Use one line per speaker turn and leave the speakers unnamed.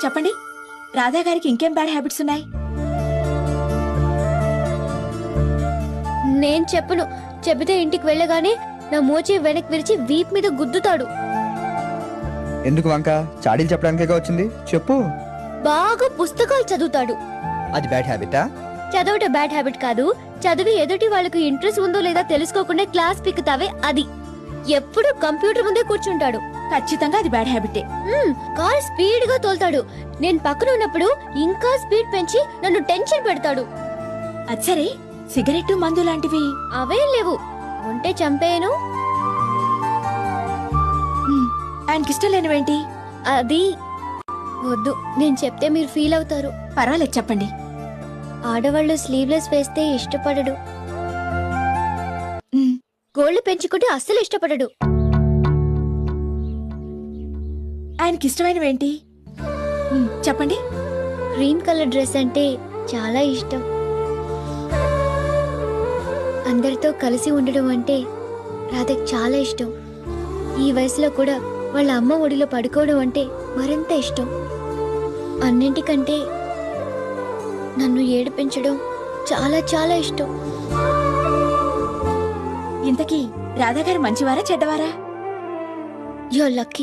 చెప్పండి, రాధా గారికి ఇంకేం బ్యాడ్ హ్యాబిట్స్ ఉన్నాయి?
నేను చెప్పను. చెబితే ఇంటికి వెళ్ళగానే నా మోచి వెనక్కి విరిచి వీప్ మీద గుద్దుతాడు.
ఎందుకు వంక? చాడీలు చెప్పడానికే వచ్చింది, చెప్పు.
బాగా పుస్తకాలు చదువుతాడు.
అది బ్యాడ్ హ్యాబిటా?
చదవటం బ్యాడ్ హ్యాబిట్ కాదు. చదివి ఎదుటి వాళ్ళకి ఇంట్రెస్ట్ ఉందో లేదా తెలుసుకోకుండా క్లాస్ పిక్కుతావే అది. ఎప్పుడు కంప్యూటర్ ముందే కూర్చుంటాడు.
ఖచ్చితంగా అది బ్యాడ్ హ్యాబిటే.
కార్ స్పీడ్ గా తోలుతాడు. నేను పక్కన ఉన్నప్పుడు ఇంకా స్పీడ్ పెంచి నన్ను టెన్షన్ పెడతాడు.
అది సరే, సిగరెట్ మందు లాంటివి
అవేం లేవు. ఉంటే చంపేయను.
ఆయనకిష్టం లేనివేంటి?
అది వద్దు, నేను చెప్తే మీరు ఫీల్ అవుతారు.
పర్వాలేదు, చెప్పండి.
ఆడవాళ్ళు స్లీవ్లెస్ వేస్తే ఇష్టపడడు. గోళ్లు పెంచుకుంటే అస్సలు ఇష్టపడడు.
ఆయనకిష్టమైనవేంటి? చెప్పండి.
గ్రీన్ కలర్ డ్రెస్ అంటే చాలా ఇష్టం. అందరితో కలిసి ఉండడం అంటే రాధకి చాలా ఇష్టం. ఈ వయసులో కూడా వాళ్ళ అమ్మ ఒడిలో పడుకోవడం అంటే మరింత ఇష్టం. అన్నింటికంటే నన్ను ఏడిపించడం చాలా చాలా ఇష్టం.
ఇంతకీ రాధా గారు మంచివారా చెడ్డవారా?
You are lucky.